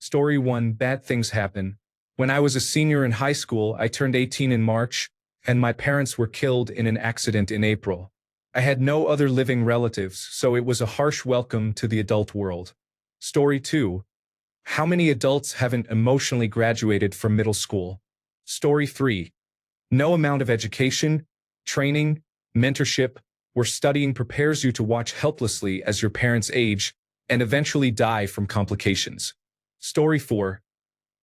Story 1. Bad things happen. When I was a senior in high school, I turned 18 in March, and my parents were killed in an accident in April. I had no other living relatives, so it was a harsh welcome to the adult world. Story 2. How many adults haven't emotionally graduated from middle school? Story 3. No amount of education, training, mentorship, or studying prepares you to watch helplessly as your parents age and eventually die from complications. Story 4.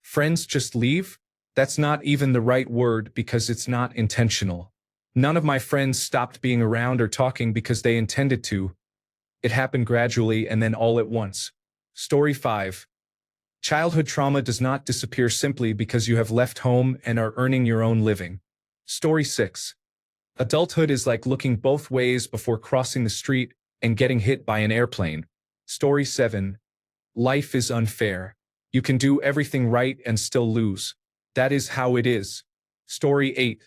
Friends just leave? That's not even the right word because it's not intentional. None of my friends stopped being around or talking because they intended to. It happened gradually and then all at once. Story 5. Childhood trauma does not disappear simply because you have left home and are earning your own living. Story 6. Adulthood is like looking both ways before crossing the street and getting hit by an airplane. Story 7. Life is unfair. You can do everything right and still lose. That is how it is. Story 8.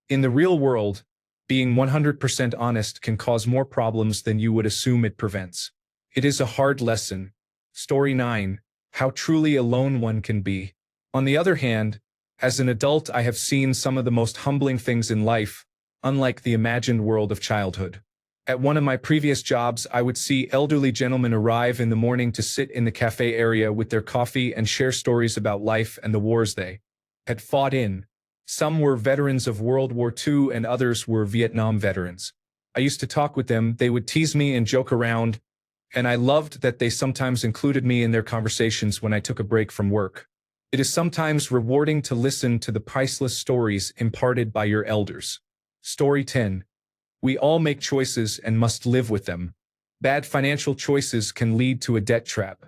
In the real world, being 100% honest can cause more problems than you would assume it prevents. It is a hard lesson. Story 9. How truly alone one can be. On the other hand, as an adult, I have seen some of the most humbling things in life, unlike the imagined world of childhood. At one of my previous jobs, I would see elderly gentlemen arrive in the morning to sit in the cafe area with their coffee and share stories about life and the wars they had fought in. Some were veterans of World War II and others were Vietnam veterans. I used to talk with them, they would tease me and joke around, and I loved that they sometimes included me in their conversations when I took a break from work. It is sometimes rewarding to listen to the priceless stories imparted by your elders. Story 10. We all make choices and must live with them. Bad financial choices can lead to a debt trap.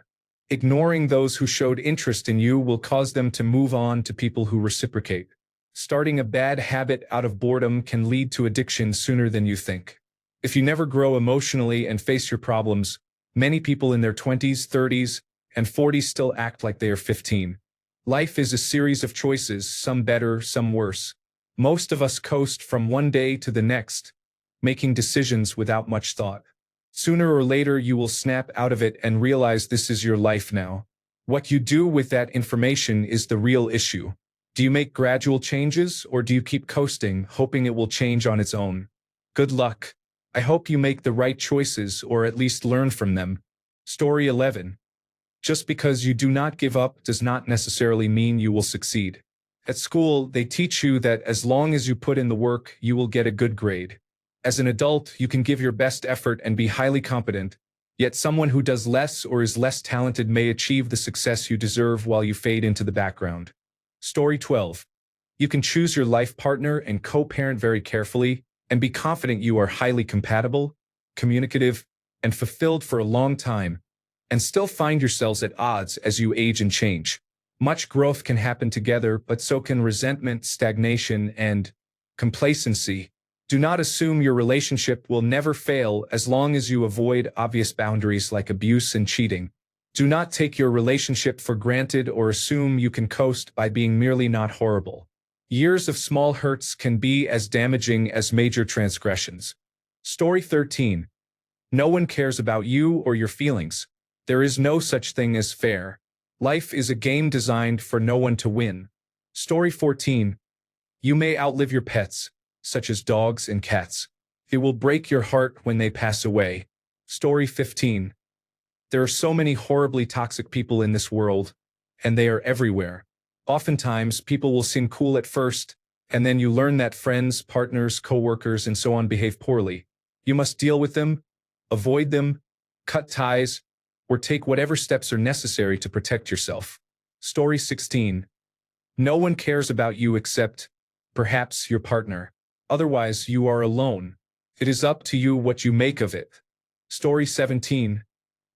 Ignoring those who showed interest in you will cause them to move on to people who reciprocate. Starting a bad habit out of boredom can lead to addiction sooner than you think. If you never grow emotionally and face your problems, many people in their 20s, 30s, and 40s still act like they are 15. Life is a series of choices, some better, some worse. Most of us coast from one day to the next, making decisions without much thought. Sooner or later, you will snap out of it and realize this is your life now. What you do with that information is the real issue. Do you make gradual changes, or do you keep coasting, hoping it will change on its own? Good luck. I hope you make the right choices, or at least learn from them. Story 11. Just because you do not give up does not necessarily mean you will succeed. At school, they teach you that as long as you put in the work, you will get a good grade. As an adult, you can give your best effort and be highly competent, yet someone who does less or is less talented may achieve the success you deserve while you fade into the background. Story 12. You can choose your life partner and co-parent very carefully and be confident you are highly compatible, communicative, and fulfilled for a long time, and still find yourselves at odds as you age and change. Much growth can happen together, but so can resentment, stagnation, and complacency. Do not assume your relationship will never fail as long as you avoid obvious boundaries like abuse and cheating. Do not take your relationship for granted or assume you can coast by being merely not horrible. Years of small hurts can be as damaging as major transgressions. Story 13. No one cares about you or your feelings. There is no such thing as fair. Life is a game designed for no one to win. Story 14. You may outlive your pets, such as dogs and cats. It will break your heart when they pass away. Story 15. There are so many horribly toxic people in this world, and they are everywhere. Oftentimes, people will seem cool at first, and then you learn that friends, partners, coworkers, and so on behave poorly. You must deal with them, avoid them, cut ties, or take whatever steps are necessary to protect yourself. Story 16. No one cares about you except, perhaps, your partner. Otherwise, you are alone. It is up to you what you make of it. Story 17.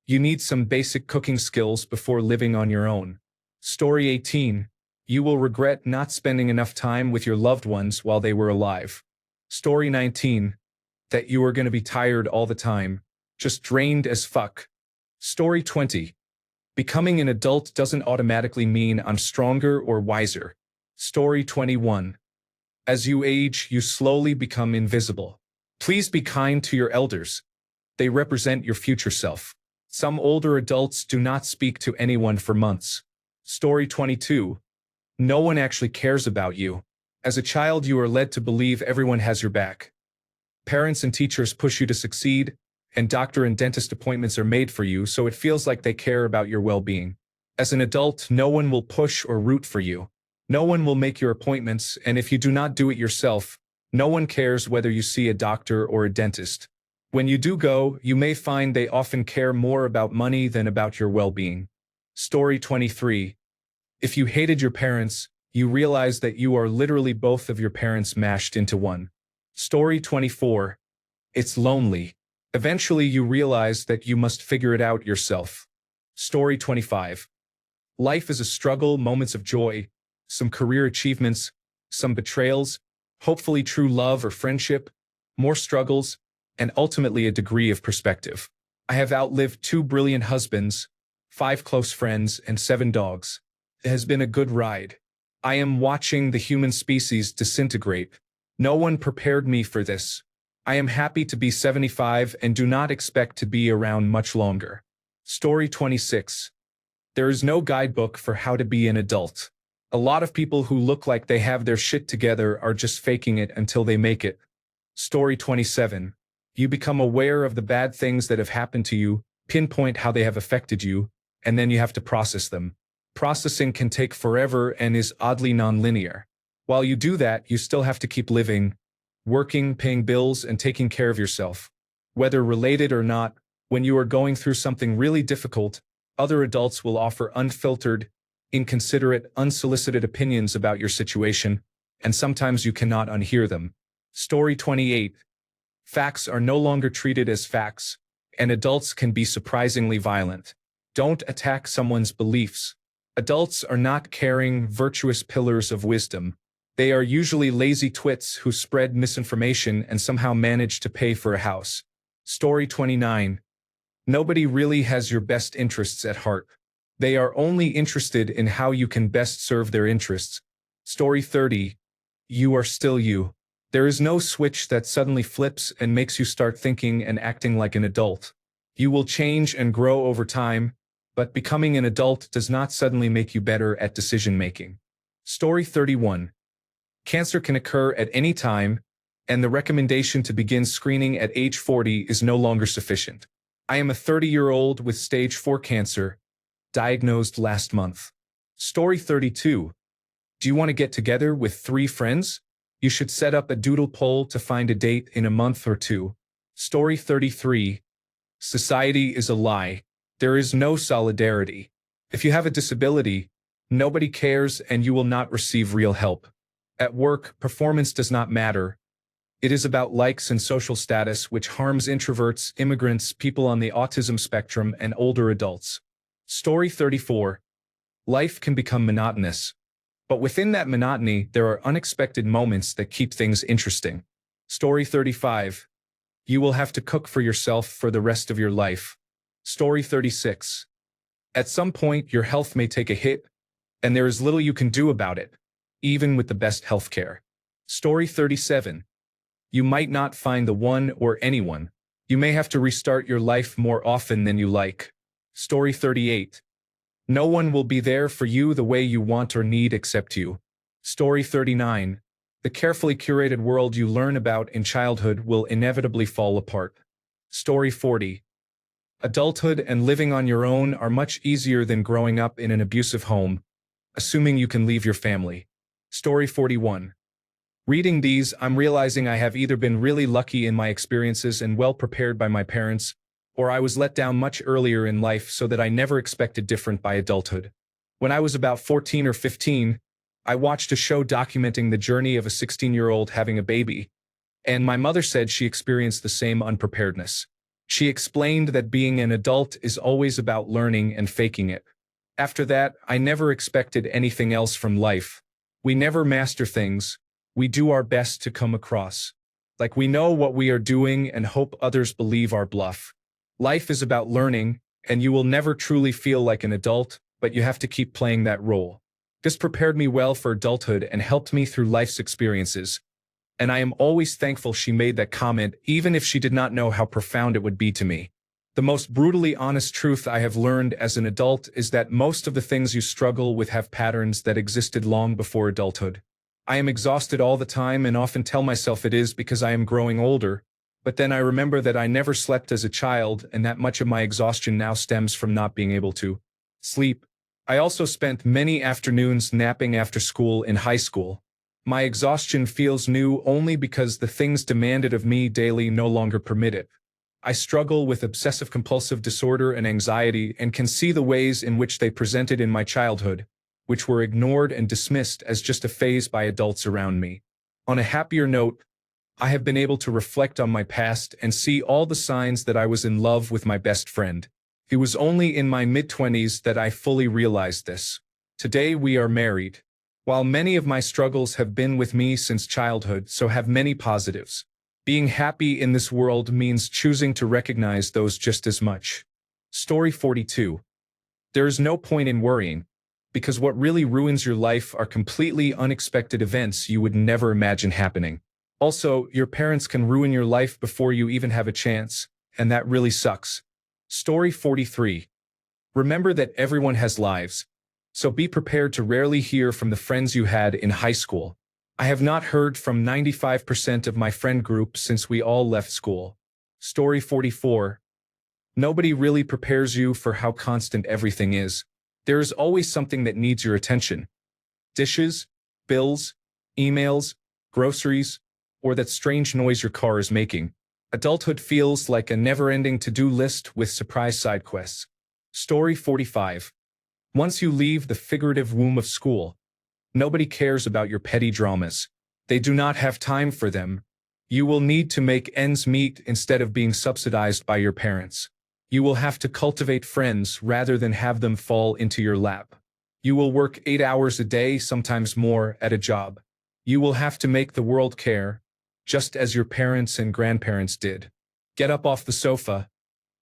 You need some basic cooking skills before living on your own. Story 18. You will regret not spending enough time with your loved ones while they were alive. Story 19. That you are going to be tired all the time, just drained as fuck. Story 20. Becoming an adult doesn't automatically mean I'm stronger or wiser. Story 21. As you age, you slowly become invisible. Please be kind to your elders. They represent your future self. Some older adults do not speak to anyone for months. Story 22. No one actually cares about you. As a child, you are led to believe everyone has your back. Parents and teachers push you to succeed, and doctor and dentist appointments are made for you, so it feels like they care about your well-being. As an adult, no one will push or root for you. No one will make your appointments, and if you do not do it yourself, no one cares whether you see a doctor or a dentist. When you do go, you may find they often care more about money than about your well-being. Story 23. If you hated your parents, you realize that you are literally both of your parents mashed into one. Story 24. It's lonely. Eventually you realize that you must figure it out yourself. Story 25. Life is a struggle, moments of joy, some career achievements, some betrayals, hopefully true love or friendship, more struggles, and ultimately a degree of perspective. I have outlived 2 brilliant husbands, 5 close friends, and 7 dogs. It has been a good ride. I am watching the human species disintegrate. No one prepared me for this. I am happy to be 75 and do not expect to be around much longer. Story 26. There is no guidebook for how to be an adult. A lot of people who look like they have their shit together are just faking it until they make it. Story 27. You become aware of the bad things that have happened to you, pinpoint how they have affected you, and then you have to process them. Processing can take forever and is oddly nonlinear. While you do that, you still have to keep living, working, paying bills, and taking care of yourself. Whether related or not, when you are going through something really difficult, other adults will offer unfiltered, inconsiderate, unsolicited opinions about your situation, and sometimes you cannot unhear them. Story 28. Facts are no longer treated as facts, and adults can be surprisingly violent. Don't attack someone's beliefs. Adults are not caring, virtuous pillars of wisdom. They are usually lazy twits who spread misinformation and somehow manage to pay for a house. Story 29. Nobody really has your best interests at heart. They are only interested in how you can best serve their interests. Story 30. You are still you. There is no switch that suddenly flips and makes you start thinking and acting like an adult. You will change and grow over time, but becoming an adult does not suddenly make you better at decision-making. Story 31. Cancer can occur at any time, and the recommendation to begin screening at age 40 is no longer sufficient. I am a 30-year-old with stage 4 cancer, diagnosed last month. Story 32. Do you want to get together with 3 friends? You should set up a doodle poll to find a date in a month or 2. Story 33. Society is a lie. There is no solidarity. If you have a disability, nobody cares and you will not receive real help. At work, performance does not matter. It is about likes and social status, which harms introverts, immigrants, people on the autism spectrum, and older adults. Story 34. Life can become monotonous. But within that monotony, there are unexpected moments that keep things interesting. Story 35. You will have to cook for yourself for the rest of your life. Story 36. At some point, your health may take a hit, and there is little you can do about it, even with the best healthcare. Story 37. You might not find the one or anyone. You may have to restart your life more often than you like. Story 38. No one will be there for you the way you want or need except you. Story 39. The carefully curated world you learn about in childhood will inevitably fall apart. Story 40. Adulthood and living on your own are much easier than growing up in an abusive home, assuming you can leave your family. Story 41. Reading these, I'm realizing I have either been really lucky in my experiences and well prepared by my parents, or I was let down much earlier in life so that I never expected different by adulthood. When I was about 14 or 15, I watched a show documenting the journey of a 16-year-old having a baby, and my mother said she experienced the same unpreparedness. She explained that being an adult is always about learning and faking it. After that, I never expected anything else from life. We never master things. We do our best to come across like we know what we are doing and hope others believe our bluff. Life is about learning, and you will never truly feel like an adult, but you have to keep playing that role. This prepared me well for adulthood and helped me through life's experiences. And I am always thankful she made that comment, even if she did not know how profound it would be to me. The most brutally honest truth I have learned as an adult is that most of the things you struggle with have patterns that existed long before adulthood. I am exhausted all the time and often tell myself it is because I am growing older, but then I remember that I never slept as a child and that much of my exhaustion now stems from not being able to sleep. I also spent many afternoons napping after school in high school. My exhaustion feels new only because the things demanded of me daily no longer permit it. I struggle with obsessive-compulsive disorder and anxiety and can see the ways in which they presented in my childhood, which were ignored and dismissed as just a phase by adults around me. On a happier note, I have been able to reflect on my past and see all the signs that I was in love with my best friend. It was only in my mid-20s that I fully realized this. Today we are married. While many of my struggles have been with me since childhood, so have many positives. Being happy in this world means choosing to recognize those just as much. Story 42. There is no point in worrying, because what really ruins your life are completely unexpected events you would never imagine happening. Also, your parents can ruin your life before you even have a chance, and that really sucks. Story 43. Remember that everyone has lives, so be prepared to rarely hear from the friends you had in high school. I have not heard from 95% of my friend group since we all left school. Story 44. Nobody really prepares you for how constant everything is. There is always something that needs your attention. Dishes, bills, emails, groceries, or that strange noise your car is making. Adulthood feels like a never-ending to-do list with surprise side quests. Story 45. Once you leave the figurative womb of school, nobody cares about your petty dramas. They do not have time for them. You will need to make ends meet instead of being subsidized by your parents. You will have to cultivate friends rather than have them fall into your lap. You will work 8 hours a day, sometimes more, at a job. You will have to make the world care, just as your parents and grandparents did. Get up off the sofa,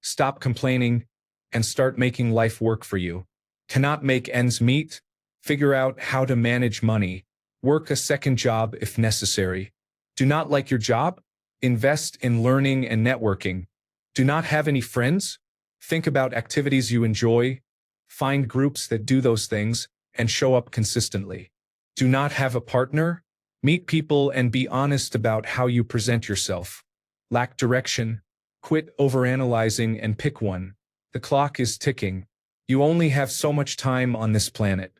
stop complaining, and start making life work for you. Cannot make ends meet? Figure out how to manage money. Work a second job if necessary. Do not like your job? Invest in learning and networking. Do not have any friends? Think about activities you enjoy. Find groups that do those things and show up consistently. Do not have a partner? Meet people and be honest about how you present yourself. Lack direction? Quit overanalyzing and pick one. The clock is ticking. You only have so much time on this planet.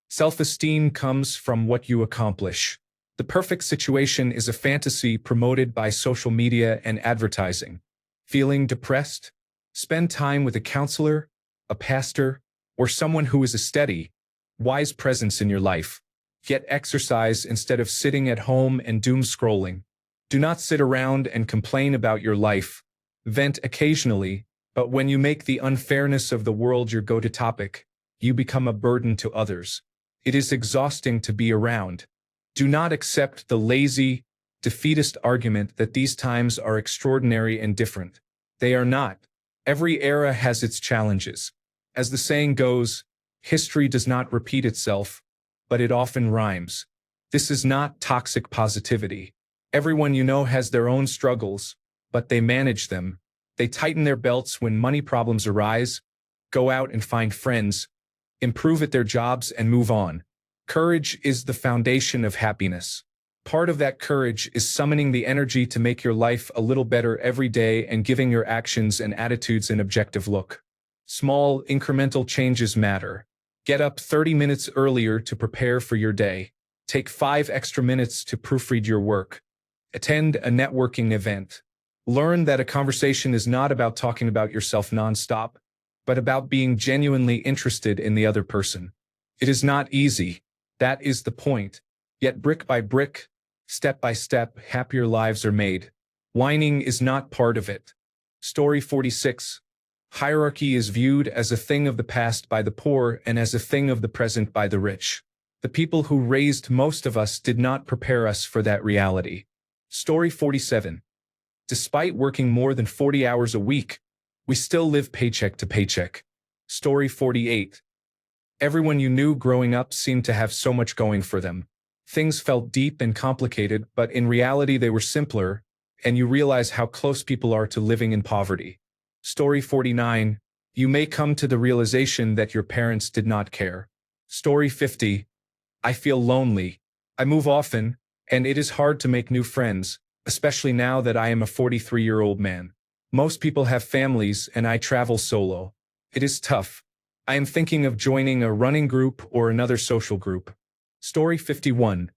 Self-esteem comes from what you accomplish. The perfect situation is a fantasy promoted by social media and advertising. Feeling depressed? Spend time with a counselor, a pastor, or someone who is a steady, wise presence in your life. Get exercise instead of sitting at home and doom scrolling. Do not sit around and complain about your life. Vent occasionally, but when you make the unfairness of the world your go-to topic, you become a burden to others. It is exhausting to be around. Do not accept the lazy, defeatist argument that these times are extraordinary and different. They are not. Every era has its challenges. As the saying goes, history does not repeat itself, but it often rhymes. This is not toxic positivity. Everyone you know has their own struggles, but they manage them. They tighten their belts when money problems arise, go out and find friends, improve at their jobs, and move on. Courage is the foundation of happiness. Part of that courage is summoning the energy to make your life a little better every day and giving your actions and attitudes an objective look. Small, incremental changes matter. Get up 30 minutes earlier to prepare for your day. Take 5 extra minutes to proofread your work. Attend a networking event. Learn that a conversation is not about talking about yourself nonstop, but about being genuinely interested in the other person. It is not easy. That is the point. Yet brick by brick, step by step, happier lives are made. Whining is not part of it. Story 46. Hierarchy is viewed as a thing of the past by the poor and as a thing of the present by the rich. The people who raised most of us did not prepare us for that reality. Story 47. Despite working more than 40 hours a week, we still live paycheck to paycheck. Story 48. Everyone you knew growing up seemed to have so much going for them. Things felt deep and complicated, but in reality they were simpler, and you realize how close people are to living in poverty. Story 49. You may come to the realization that your parents did not care. Story 50. I feel lonely. I move often, and it is hard to make new friends, especially now that I am a 43-year-old man. Most people have families, and I travel solo. It is tough. I am thinking of joining a running group or another social group. Story 51.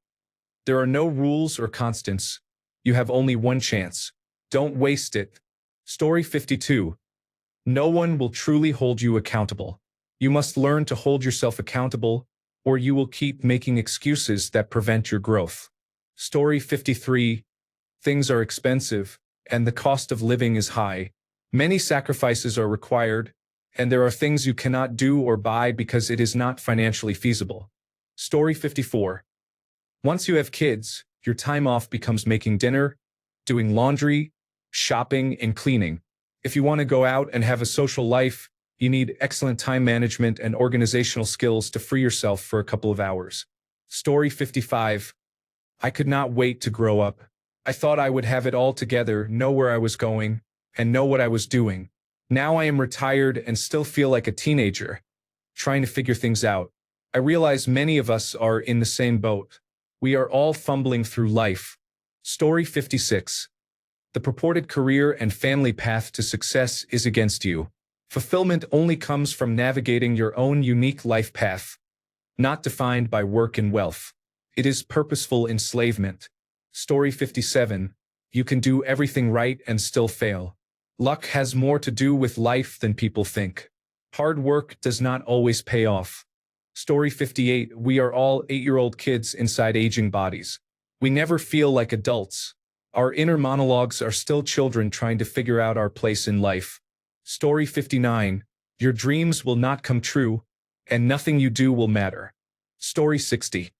There are no rules or constants. You have only one chance. Don't waste it. Story 52. No one will truly hold you accountable. You must learn to hold yourself accountable, or you will keep making excuses that prevent your growth. Story 53. Things are expensive, and the cost of living is high. Many sacrifices are required, and there are things you cannot do or buy because it is not financially feasible. Story 54. Once you have kids, your time off becomes making dinner, doing laundry, shopping, and cleaning. If you want to go out and have a social life, you need excellent time management and organizational skills to free yourself for a couple of hours. Story 55. I could not wait to grow up. I thought I would have it all together, know where I was going, and know what I was doing. Now I am retired and still feel like a teenager, trying to figure things out. I realize many of us are in the same boat. We are all fumbling through life. Story 56. The purported career and family path to success is against you. Fulfillment only comes from navigating your own unique life path, not defined by work and wealth. It is purposeful enslavement. Story 57. You can do everything right and still fail. Luck has more to do with life than people think. Hard work does not always pay off. Story 58. We are all 8-year-old kids inside aging bodies. We never feel like adults. Our inner monologues are still children trying to figure out our place in life. Story 59. Your dreams will not come true, and nothing you do will matter. Story 60.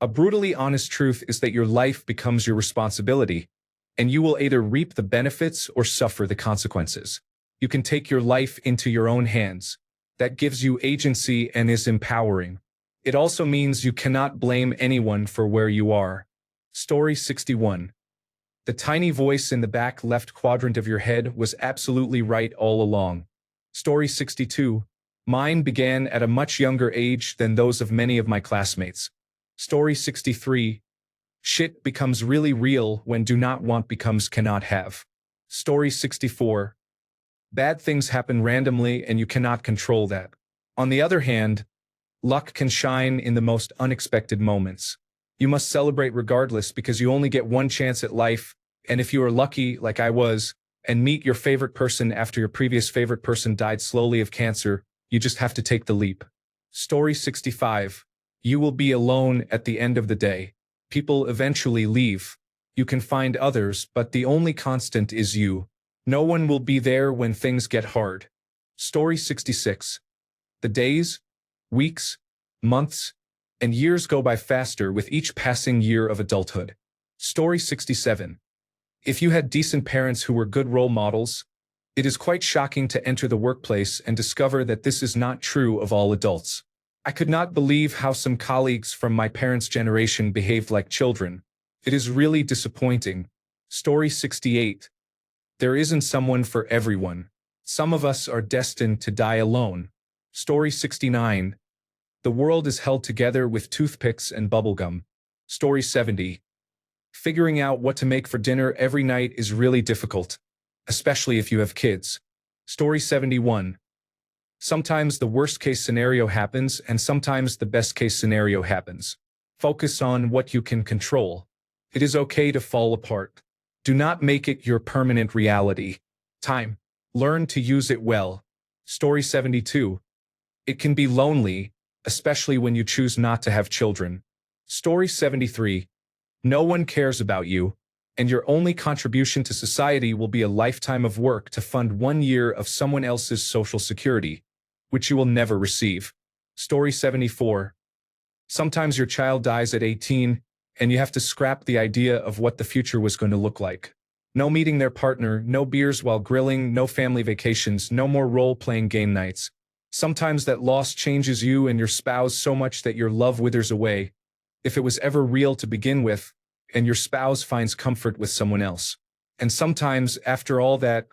A brutally honest truth is that your life becomes your responsibility, and you will either reap the benefits or suffer the consequences. You can take your life into your own hands. That gives you agency and is empowering. It also means you cannot blame anyone for where you are. Story 61. The tiny voice in the back left quadrant of your head was absolutely right all along. Story 62. Mine began at a much younger age than those of many of my classmates. Story 63. Shit becomes really real when do not want becomes cannot have. Story 64. Bad things happen randomly and you cannot control that. On the other hand, luck can shine in the most unexpected moments. You must celebrate regardless because you only get one chance at life, and if you are lucky, like I was, and meet your favorite person after your previous favorite person died slowly of cancer, you just have to take the leap. Story 65. You will be alone at the end of the day. People eventually leave. You can find others, but the only constant is you. No one will be there when things get hard. Story 66. The days, weeks, months, and years go by faster with each passing year of adulthood. Story 67. If you had decent parents who were good role models, it is quite shocking to enter the workplace and discover that this is not true of all adults. I could not believe how some colleagues from my parents' generation behaved like children. It is really disappointing. Story 68. There isn't someone for everyone. Some of us are destined to die alone. Story 69. The world is held together with toothpicks and bubblegum. Story 70. Figuring out what to make for dinner every night is really difficult, especially if you have kids. Story 71. Sometimes the worst-case scenario happens and sometimes the best-case scenario happens. Focus on what you can control. It is okay to fall apart. Do not make it your permanent reality. Time. Learn to use it well. Story 72. It can be lonely, especially when you choose not to have children. Story 73. No one cares about you, and your only contribution to society will be a lifetime of work to fund 1 year of someone else's social security, which you will never receive. Story 74. Sometimes your child dies at 18, and you have to scrap the idea of what the future was going to look like. No meeting their partner, no beers while grilling, no family vacations, no more role-playing game nights. Sometimes that loss changes you and your spouse so much that your love withers away, if it was ever real to begin with, and your spouse finds comfort with someone else. And sometimes, after all that,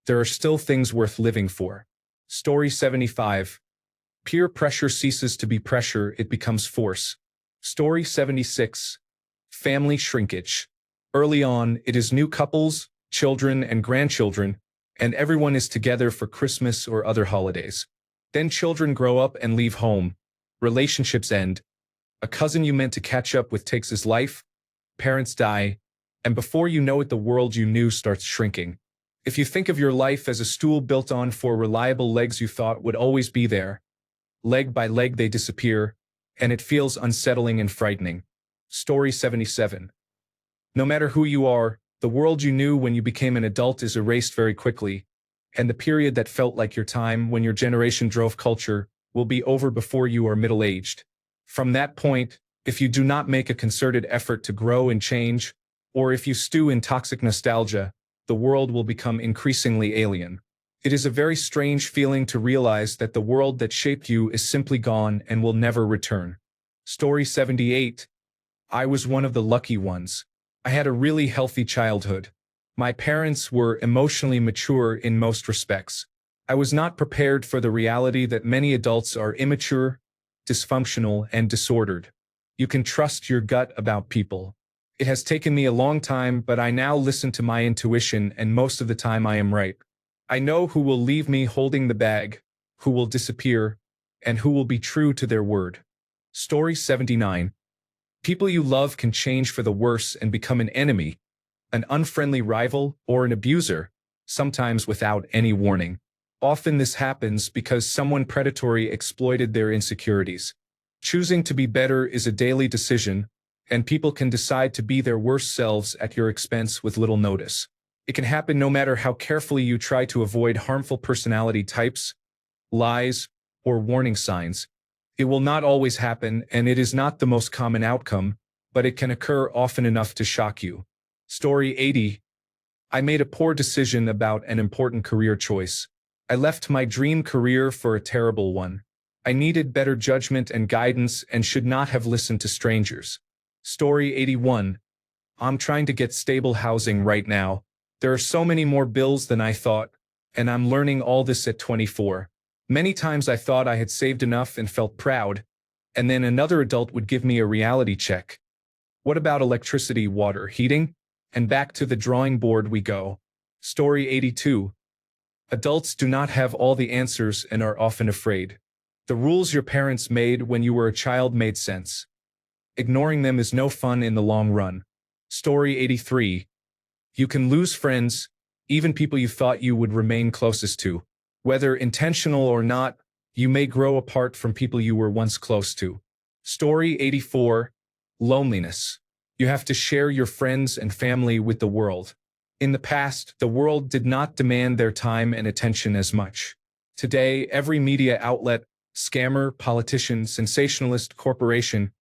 there are still things worth living for. Story 75. Peer pressure ceases to be pressure, it becomes force. Story 76. Family shrinkage. Early on, it is new couples, children, and grandchildren, and everyone is together for Christmas or other holidays. Then children grow up and leave home. Relationships end. A cousin you meant to catch up with takes his life. Parents die. And before you know it, the world you knew starts shrinking. If you think of your life as a stool built on four reliable legs you thought would always be there, leg by leg they disappear, and it feels unsettling and frightening. Story 77. No matter who you are, the world you knew when you became an adult is erased very quickly, and the period that felt like your time when your generation drove culture will be over before you are middle-aged. From that point, if you do not make a concerted effort to grow and change, or if you stew in toxic nostalgia, the world will become increasingly alien. It is a very strange feeling to realize that the world that shaped you is simply gone and will never return. Story 78. I was one of the lucky ones. I had a really healthy childhood. My parents were emotionally mature in most respects. I was not prepared for the reality that many adults are immature, dysfunctional, and disordered. You can trust your gut about people. It has taken me a long time, but I now listen to my intuition, and most of the time I am right. I know who will leave me holding the bag, who will disappear, and who will be true to their word. Story 79. People you love can change for the worse and become an enemy, an unfriendly rival, or an abuser, sometimes without any warning. Often this happens because someone predatory exploited their insecurities. Choosing to be better is a daily decision, and people can decide to be their worst selves at your expense with little notice. It can happen no matter how carefully you try to avoid harmful personality types, lies, or warning signs. It will not always happen, and it is not the most common outcome, but it can occur often enough to shock you. Story 80. I made a poor decision about an important career choice. I left my dream career for a terrible one. I needed better judgment and guidance and should not have listened to strangers. Story 81. I'm trying to get stable housing right now. There are so many more bills than I thought, and I'm learning all this at 24. Many times I thought I had saved enough and felt proud, and then another adult would give me a reality check. What about electricity, water, heating? And back to the drawing board we go. Story 82. Adults do not have all the answers and are often afraid. The rules your parents made when you were a child made sense. Ignoring them is no fun in the long run. Story 83. You can lose friends, even people you thought you would remain closest to. Whether intentional or not, you may grow apart from people you were once close to. Story 84. Loneliness. You have to share your friends and family with the world. In the past, the world did not demand their time and attention as much. Today, every media outlet, scammer, politician, sensationalist, corporation,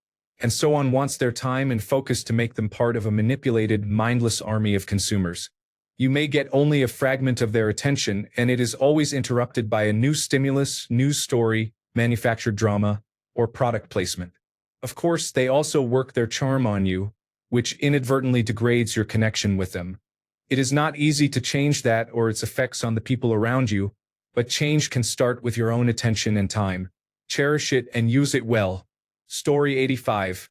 and so on wants their time and focus to make them part of a manipulated, mindless army of consumers. You may get only a fragment of their attention, and it is always interrupted by a new stimulus, news story, manufactured drama, or product placement. Of course, they also work their charm on you, which inadvertently degrades your connection with them. It is not easy to change that or its effects on the people around you, but change can start with your own attention and time. Cherish it and use it well. Story 85.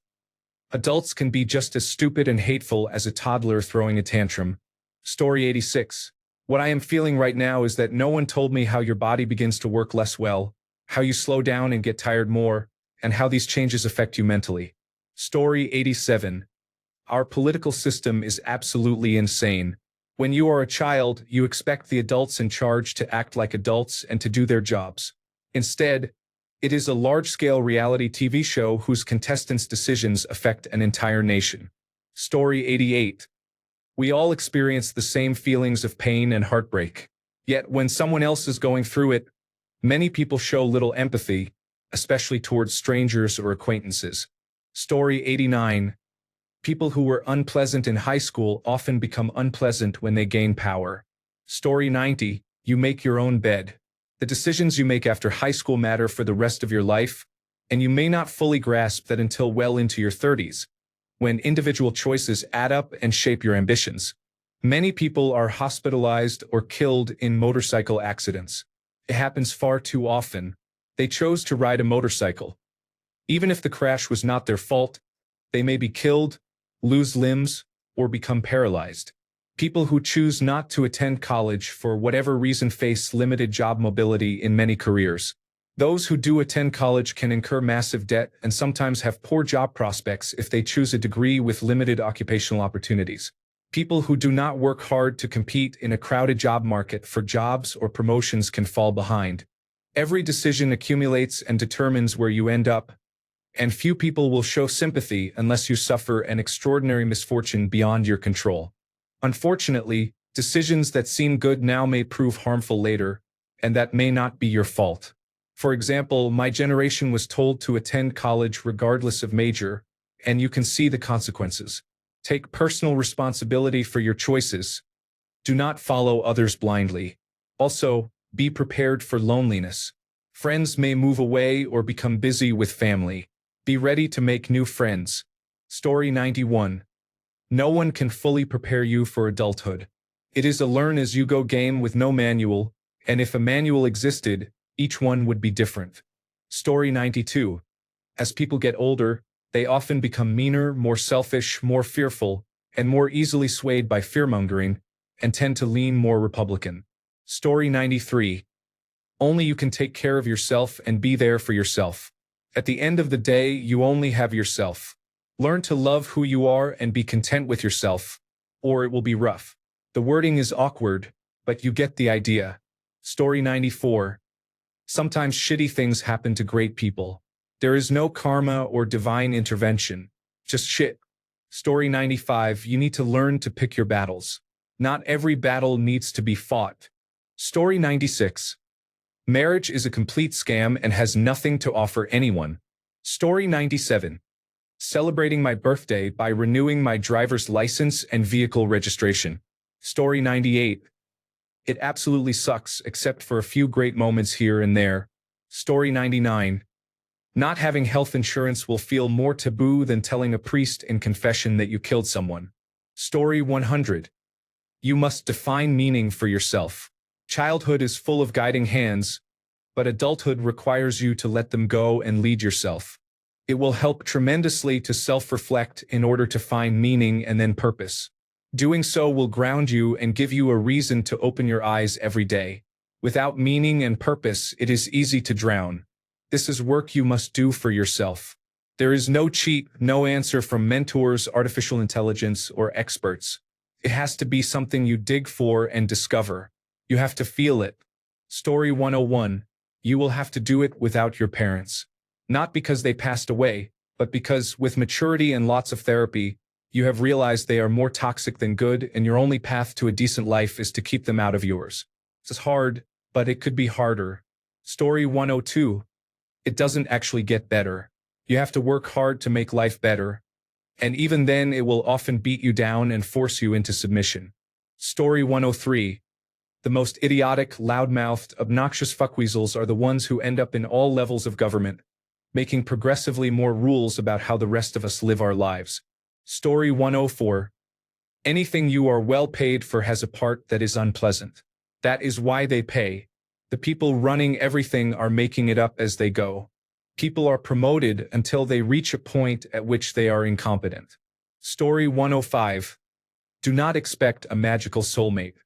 Adults can be just as stupid and hateful as a toddler throwing a tantrum. Story 86. What I am feeling right now is that no one told me how your body begins to work less well, how you slow down and get tired more, and how these changes affect you mentally. Story 87. Our political system is absolutely insane. When you are a child, you expect the adults in charge to act like adults and to do their jobs. Instead, it is a large-scale reality TV show whose contestants' decisions affect an entire nation. Story 88. We all experience the same feelings of pain and heartbreak. Yet when someone else is going through it, many people show little empathy, especially towards strangers or acquaintances. Story 89. People who were unpleasant in high school often become unpleasant when they gain power. Story 90. You make your own bed. The decisions you make after high school matter for the rest of your life, and you may not fully grasp that until well into your 30s, when individual choices add up and shape your ambitions. Many people are hospitalized or killed in motorcycle accidents. It happens far too often. They chose to ride a motorcycle. Even if the crash was not their fault, they may be killed, lose limbs, or become paralyzed. People who choose not to attend college for whatever reason face limited job mobility in many careers. Those who do attend college can incur massive debt and sometimes have poor job prospects if they choose a degree with limited occupational opportunities. People who do not work hard to compete in a crowded job market for jobs or promotions can fall behind. Every decision accumulates and determines where you end up, and few people will show sympathy unless you suffer an extraordinary misfortune beyond your control. Unfortunately, decisions that seem good now may prove harmful later, and that may not be your fault. For example, my generation was told to attend college regardless of major, and you can see the consequences. Take personal responsibility for your choices. Do not follow others blindly. Also, be prepared for loneliness. Friends may move away or become busy with family. Be ready to make new friends. Story 91. No one can fully prepare you for adulthood. It is a learn-as-you-go game with no manual, and if a manual existed, each one would be different. Story 92. As people get older, they often become meaner, more selfish, more fearful, and more easily swayed by fear-mongering, and tend to lean more Republican. Story 93. Only you can take care of yourself and be there for yourself. At the end of the day, you only have yourself. Learn to love who you are and be content with yourself, or it will be rough. The wording is awkward, but you get the idea. Story 94. Sometimes shitty things happen to great people. There is no karma or divine intervention, just shit. Story 95. You need to learn to pick your battles. Not every battle needs to be fought. Story 96. Marriage is a complete scam and has nothing to offer anyone. Story 97. Celebrating my birthday by renewing my driver's license and vehicle registration. Story 98. It absolutely sucks except for a few great moments here and there. Story 99. Not having health insurance will feel more taboo than telling a priest in confession that you killed someone. Story 100. You must define meaning for yourself. Childhood is full of guiding hands, but adulthood requires you to let them go and lead yourself. It will help tremendously to self-reflect in order to find meaning and then purpose. Doing so will ground you and give you a reason to open your eyes every day. Without meaning and purpose, it is easy to drown. This is work you must do for yourself. There is no cheat, no answer from mentors, artificial intelligence, or experts. It has to be something you dig for and discover. You have to feel it. Story 101. You will have to do it without your parents. Not because they passed away, but because, with maturity and lots of therapy, you have realized they are more toxic than good, and your only path to a decent life is to keep them out of yours. This is hard, but it could be harder. Story 102. It doesn't actually get better. You have to work hard to make life better, and even then it will often beat you down and force you into submission. Story 103. The most idiotic, loudmouthed, obnoxious fuckweasels are the ones who end up in all levels of government, making progressively more rules about how the rest of us live our lives. Story 104. Anything you are well paid for has a part that is unpleasant. That is why they pay. The people running everything are making it up as they go. People are promoted until they reach a point at which they are incompetent. Story 105. Do not expect a magical soulmate.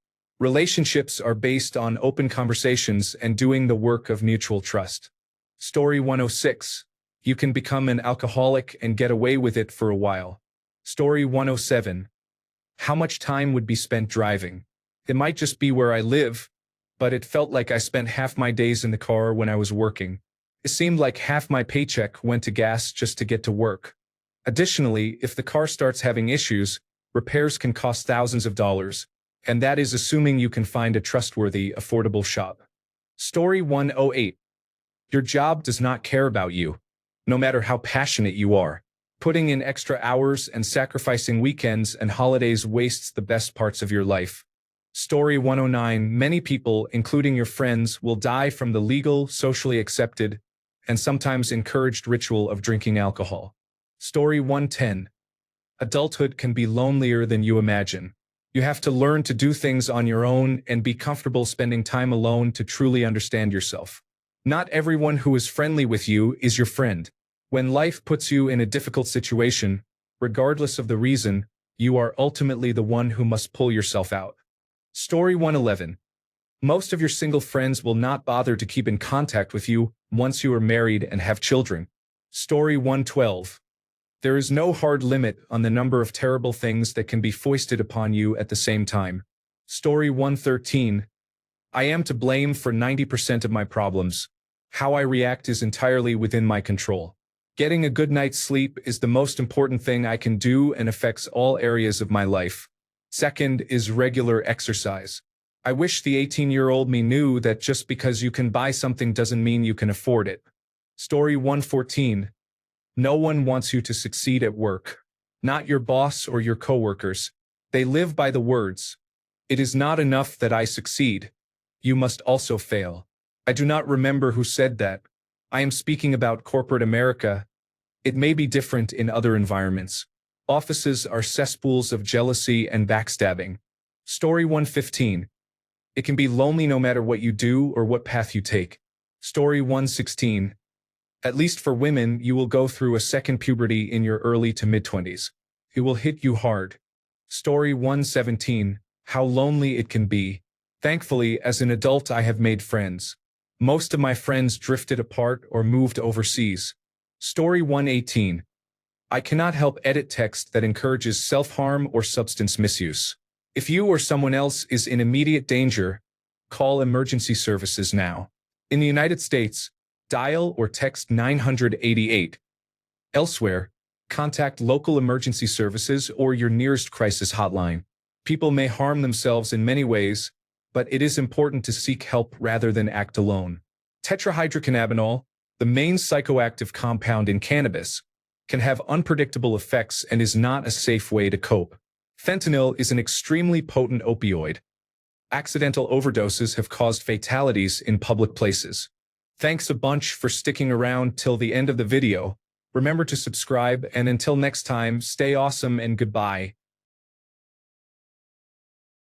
Relationships are based on open conversations and doing the work of mutual trust. Story 106. You can become an alcoholic and get away with it for a while. Story 107. How much time would be spent driving? It might just be where I live, but it felt like I spent half my days in the car when I was working. It seemed like half my paycheck went to gas just to get to work. Additionally, if the car starts having issues, repairs can cost thousands of dollars, and that is assuming you can find a trustworthy, affordable shop. Story 108. Your job does not care about you, no matter how passionate you are. Putting in extra hours and sacrificing weekends and holidays wastes the best parts of your life. Story 109. Many people, including your friends, will die from the legal, socially accepted, and sometimes encouraged ritual of drinking alcohol. Story 110. Adulthood can be lonelier than you imagine. You have to learn to do things on your own and be comfortable spending time alone to truly understand yourself. Not everyone who is friendly with you is your friend. When life puts you in a difficult situation, regardless of the reason, you are ultimately the one who must pull yourself out. Story 111. Most of your single friends will not bother to keep in contact with you once you are married and have children. Story 112. There is no hard limit on the number of terrible things that can be foisted upon you at the same time. Story 113. I am to blame for 90% of my problems. How I react is entirely within my control. Getting a good night's sleep is the most important thing I can do and affects all areas of my life. Second is regular exercise. I wish the 18-year-old me knew that just because you can buy something doesn't mean you can afford it. Story 114. No one wants you to succeed at work. Not your boss or your coworkers. They live by the words, "It is not enough that I succeed. You must also fail." I do not remember who said that. I am speaking about corporate America. It may be different in other environments. Offices are cesspools of jealousy and backstabbing. Story 115. It can be lonely no matter what you do or what path you take. Story 116. At least for women, you will go through a second puberty in your early to mid-20s. It will hit you hard. Story 117. How lonely it can be. Thankfully, as an adult, I have made friends. Most of my friends drifted apart or moved overseas. Story 118. I cannot help edit text that encourages self-harm or substance misuse. If you or someone else is in immediate danger, call emergency services now. In the United States, dial or text 988. Elsewhere, contact local emergency services or your nearest crisis hotline. People may harm themselves in many ways, but it is important to seek help rather than act alone. Tetrahydrocannabinol, the main psychoactive compound in cannabis, can have unpredictable effects and is not a safe way to cope. Fentanyl is an extremely potent opioid. Accidental overdoses have caused fatalities in public places. Thanks a bunch for sticking around till the end of the video. Remember to subscribe, and until next time, stay awesome and goodbye.